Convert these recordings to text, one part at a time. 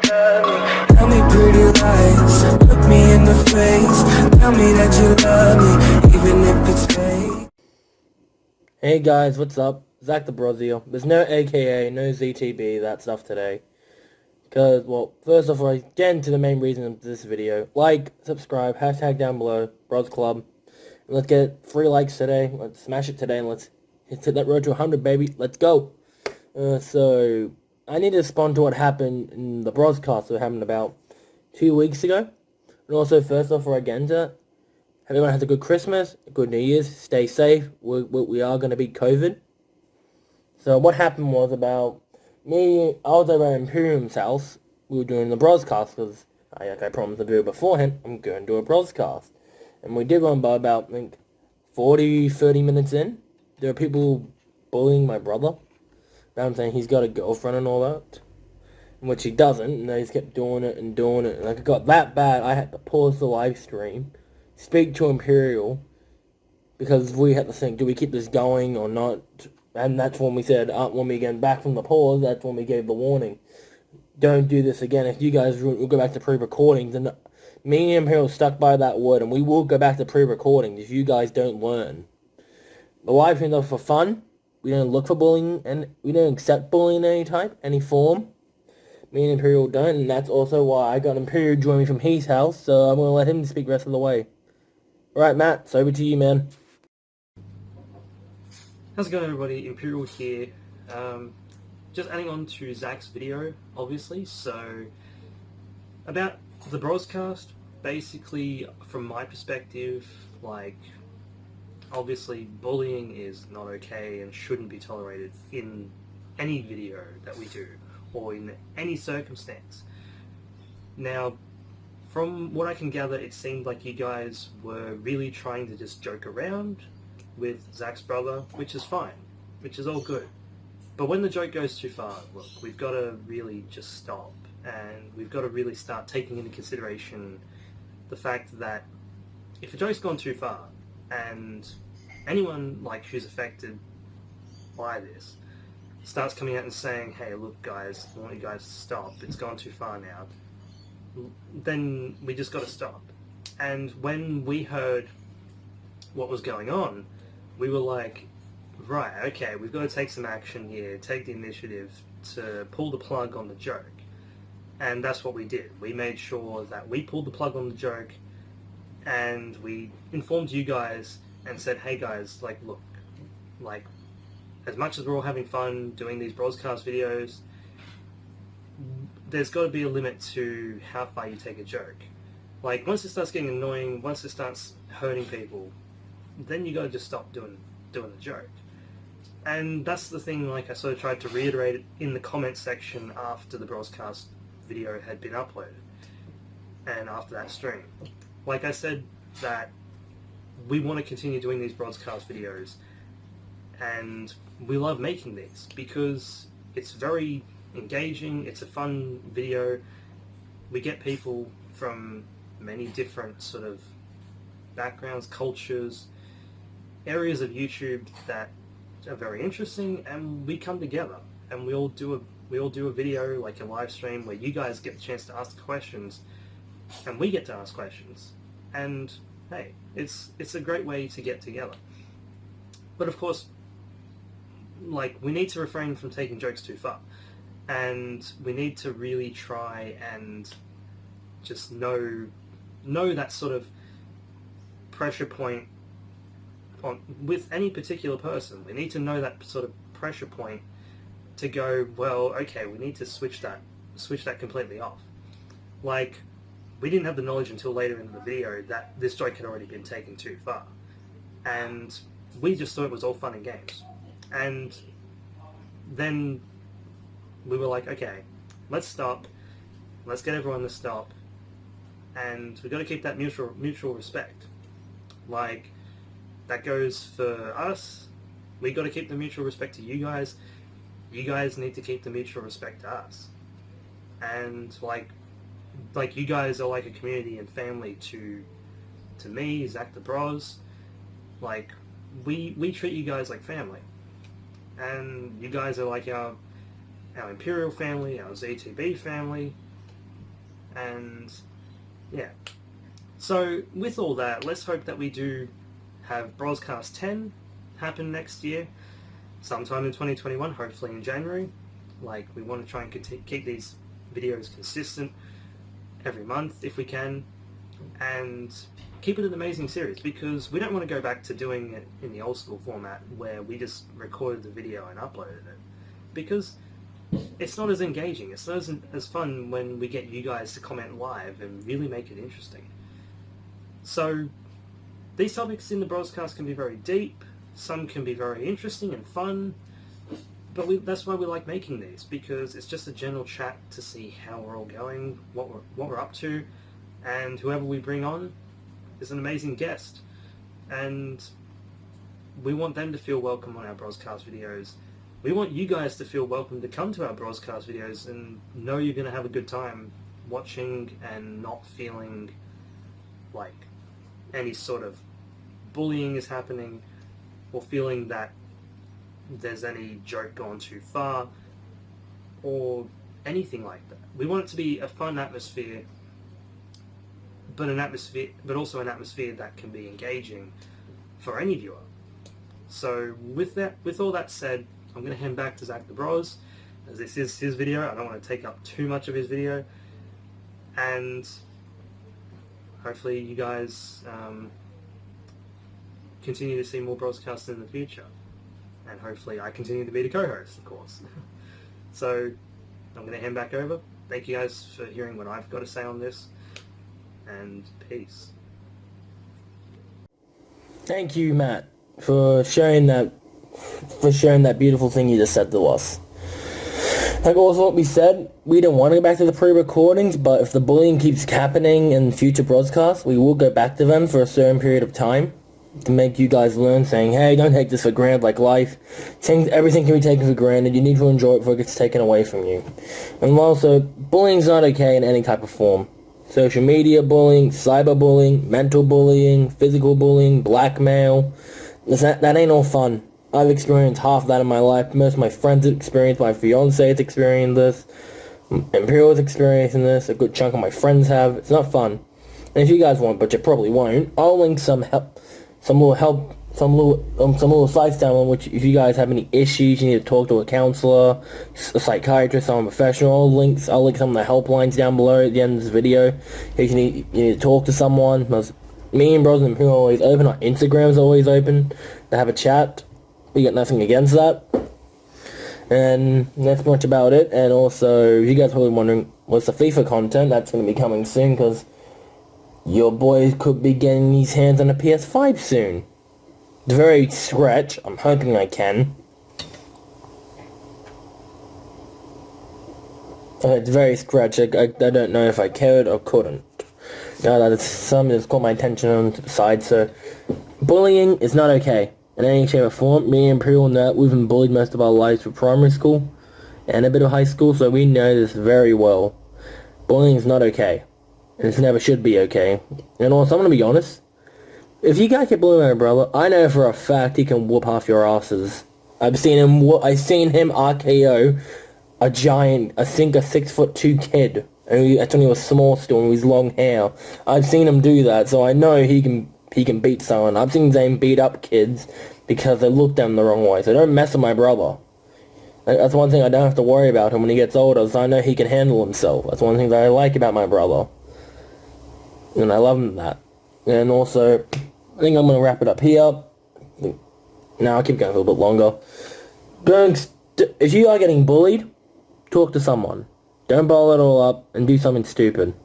love me. Tell me pretty lies, look me in the face. Tell me that you love me, even if it's fake. Hey guys, what's up? Zackthebroz here. There's no AKA, no ZTB, that stuff today. Because, well, first off, I get into the main reason of this video. Like, subscribe, hashtag down below, Broz Club. And let's get 3 likes today. Let's smash it today and let's hit that road to 100, baby. Let's go. So, I need to respond to what happened in the broadcast that happened about 2 weeks ago. And also, first off, before I get into it, everyone has a good Christmas, a good New Year's, stay safe. We are going to beat COVID. So what happened was about me, I was over at Imperium's house. We were doing the broadcast because, like I promised to do beforehand, I'm going to do a broadcast. And we did one by about, I think, 30 minutes in. There were people bullying my brother. I'm saying he's got a girlfriend and all that. Which he doesn't, and they just kept doing it. And like, it got that bad, I had to pause the live stream, speak to Imperial, because we had to think, do we keep this going or not? And that's when we said, when we get back from the pause, that's when we gave the warning. Don't do this again. If you guys will go back to pre-recordings, and me and Imperial stuck by that word, and we will go back to pre-recordings if you guys don't learn. The live streams are for fun. We don't look for bullying, and we don't accept bullying in any type, any form. Me and Imperial don't, and that's also why I got Imperial to join me from his house, so I'm going to let him speak the rest of the way. Alright, Matt, it's over to you, man. How's it going, everybody? Imperial here. Just adding on to Zach's video, obviously. So, about the broadcast, basically, from my perspective, like, obviously, bullying is not okay and shouldn't be tolerated in any video that we do, or in any circumstance. Now, from what I can gather, it seemed like you guys were really trying to just joke around with Zach's brother, which is fine, which is all good. But when the joke goes too far, look, we've got to really just stop, and we've got to really start taking into consideration the fact that if a joke's gone too far, and anyone like who's affected by this starts coming out and saying, hey, look guys, I want you guys to stop, it's gone too far now, then we just got to stop. And when we heard what was going on, we were like, right, okay, we've got to take some action here, take the initiative to pull the plug on the joke. And that's what we did. We made sure that we pulled the plug on the joke, and we informed you guys and said, hey guys, like, look, like, as much as we're all having fun doing these broadcast videos, there's got to be a limit to how far you take a joke. Like, once it starts getting annoying, once it starts hurting people, then you got to just stop doing the joke. And that's the thing, like, I sort of tried to reiterate it in the comment section after the broadcast video had been uploaded, and after that stream. Like I said, that we want to continue doing these broadcast videos, and we love making these because it's very engaging, it's a fun video. We get people from many different sort of backgrounds, cultures, areas of YouTube that are very interesting, and we come together and we all do a video, like a live stream, where you guys get the chance to ask questions and we get to ask questions. And hey, it's a great way to get together. But of course, like, we need to refrain from taking jokes too far, and we need to really try and just know that sort of pressure point on with any particular person. We need to know that sort of pressure point to go, well, okay, we need to switch that completely off. Like, we didn't have the knowledge until later in the video that this joke had already been taken too far, and we just thought it was all fun and games. And then we were like, okay, let's stop, let's get everyone to stop, and we've got to keep that mutual respect. Like, that goes for us. We got to keep the mutual respect to you guys. You guys need to keep the mutual respect to us. And like you guys are like a community and family to me, Zackthebroz. Like, we treat you guys like family, and you guys are like our Imperial family, our ZTB family, And yeah. So with all that, let's hope that we do have Brozcast 10 happen next year, sometime in 2021, hopefully in January. Like, we want to try and keep these videos consistent every month if we can, and keep it an amazing series, because we don't want to go back to doing it in the old school format where we just recorded the video and uploaded it, because it's not as engaging, it's not as fun when we get you guys to comment live and really make it interesting. So these topics in the Brozcast can be very deep, some can be very interesting and fun, but that's why we like making these, because it's just a general chat to see how we're all going, what we're up to, and whoever we bring on is an amazing guest. And we want them to feel welcome on our Brozcast videos. We want you guys to feel welcome to come to our Brozcast videos and know you're going to have a good time watching and not feeling like any sort of bullying is happening, or feeling that there's any joke gone too far, or anything like that. We want it to be a fun atmosphere, but also an atmosphere that can be engaging for any viewer. So with all that said, I'm going to hand back to Zackthebroz, as this is his video. I don't want to take up too much of his video, and hopefully you guys continue to see more Brozcasts in the future. And hopefully I continue to be the co-host, of course. So I'm going to hand back over. Thank you guys for hearing what I've got to say on this, and peace. Thank you, Matt, for sharing that beautiful thing you just said to us. Like also what we said, we don't want to go back to the pre-recordings, but if the bullying keeps happening in future broadcasts, we will go back to them for a certain period of time to make you guys learn, saying, hey, don't take this for granted like life. Everything can be taken for granted. You need to enjoy it before it gets taken away from you. And also, bullying's not okay in any type of form. Social media bullying, cyberbullying, mental bullying, physical bullying, blackmail. That ain't all fun. I've experienced half that in my life. Most of my friends have experienced, my fiance has experienced this, Imperial's experiencing this, a good chunk of my friends have. It's not fun. And if you guys want, but you probably won't, I'll link some little sites down on which, if you guys have any issues, you need to talk to a counselor, a psychiatrist, someone professional. I'll link some of the helplines down below at the end of this video. If you need to talk to someone, me and Broz and Imperial are always open. Our Instagram's always open to have a chat. We got nothing against that. And that's much about it. And also, you guys are probably wondering, what's the FIFA content? That's going to be coming soon, because your boy could be getting his hands on a PS5 soon. It's very stretch. I'm hoping I can. It's very stretch. I don't know if I could or couldn't. That's something that's caught my attention on the side. So, bullying is not okay in any shape or form. Me and Imperial know that we've been bullied most of our lives for primary school and a bit of high school, so we know this very well. Bullying is not okay. And it never should be okay. And also, I'm going to be honest. If you guys get bullied by my brother, I know for a fact he can whoop half your asses. I've seen him RKO a giant, I think a 6'2" kid. And that's when he was small still and with long hair. I've seen him do that, so I know he can beat someone. I've seen Zane beat up kids because they looked at him the wrong way. So don't mess with my brother. That's one thing I don't have to worry about him when he gets older, so I know he can handle himself. That's one thing that I like about my brother. And I love him that. And also, I think I'm going to wrap it up here. Now I'll keep going for a little bit longer. If you are getting bullied, talk to someone. Don't bottle it all up and do something stupid.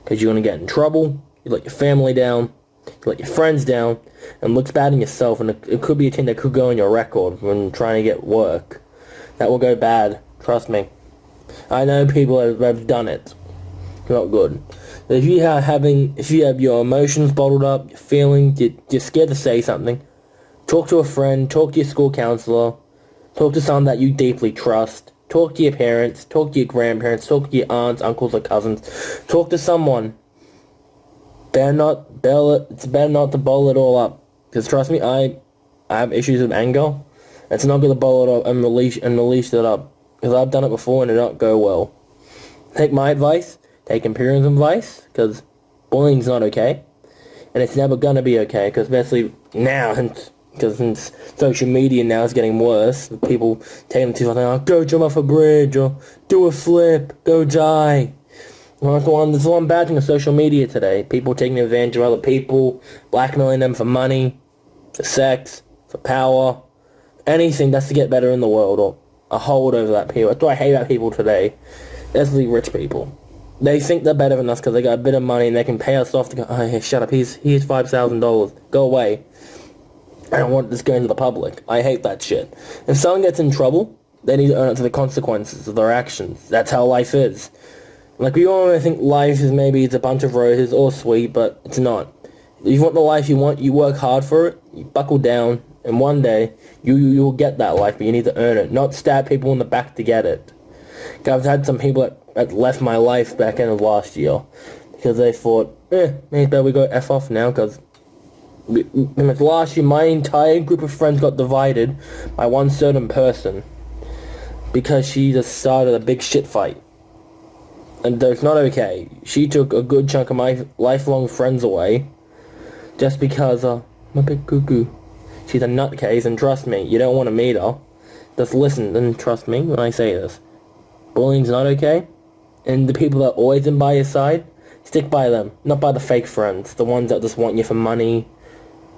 Because you're going to get in trouble, you let your family down, you let your friends down, and it looks bad in yourself, and it could be a thing that could go on your record when trying to get work. That will go bad, trust me. I know people have done it. Not good. If you have your emotions bottled up, you're feeling, you're scared to say something, talk to a friend, talk to your school counselor, talk to someone that you deeply trust, talk to your parents, talk to your grandparents, talk to your aunts, uncles, or cousins, talk to someone. It's better not to bottle it all up, because trust me, I have issues with anger. It's not going to bottle it up and release it up, because I've done it before and it did not go well. Take my advice. take imperialism advice, because bullying's not okay, and it's never gonna be okay, because especially now, because since social media now is getting worse, people taking them to something like, go jump off a bridge, or do a flip, go die. Well, that's the one bad thing of social media today. People taking advantage of other people, blackmailing them for money, for sex, for power, anything that's to get better in the world, or a hold over that people. That's what I hate about people today, especially rich people. They think they're better than us because they got a bit of money and they can pay us off to go, oh, hey, shut up, here's $5,000, go away. I don't want this going to the public. I hate that shit. If someone gets in trouble, they need to earn up to the consequences of their actions. That's how life is. Like, we all think life is maybe it's a bunch of roses, all sweet, but it's not. If you want the life you want, you work hard for it, you buckle down, and one day, you will get that life, but you need to earn it, not stab people in the back to get it. I've had some people that left my life back end of last year, because they thought, maybe better we go F off now, because last year, my entire group of friends got divided by one certain person, because she just started a big shit fight. And that's not okay. She took a good chunk of my lifelong friends away, just because, I'm a big cuckoo. She's a nutcase, and trust me, you don't want to meet her. Just listen and trust me when I say this. Bullying's not okay, and the people that are always been by your side, stick by them, not by the fake friends, the ones that just want you for money,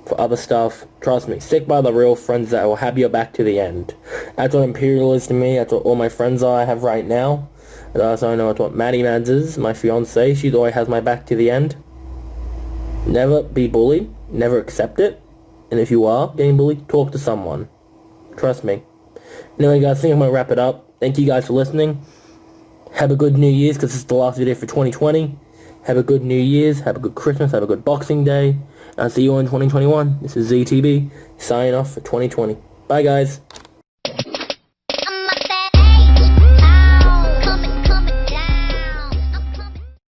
for other stuff. Trust me, stick by the real friends that will have your back to the end. That's what Imperial is to me, that's what all my friends I have right now. And also I know that's what Maddie Mads is, my fiancée. She always has my back to the end. Never be bullied, never accept it, and if you are getting bullied, talk to someone. Trust me. Anyway guys, I think I'm going to wrap it up. Thank you guys for listening. Have a good New Year's, because this is the last video for 2020. Have a good New Year's, have a good Christmas, have a good Boxing Day. And I'll see you all in 2021. This is ZTB, signing off for 2020. Bye guys.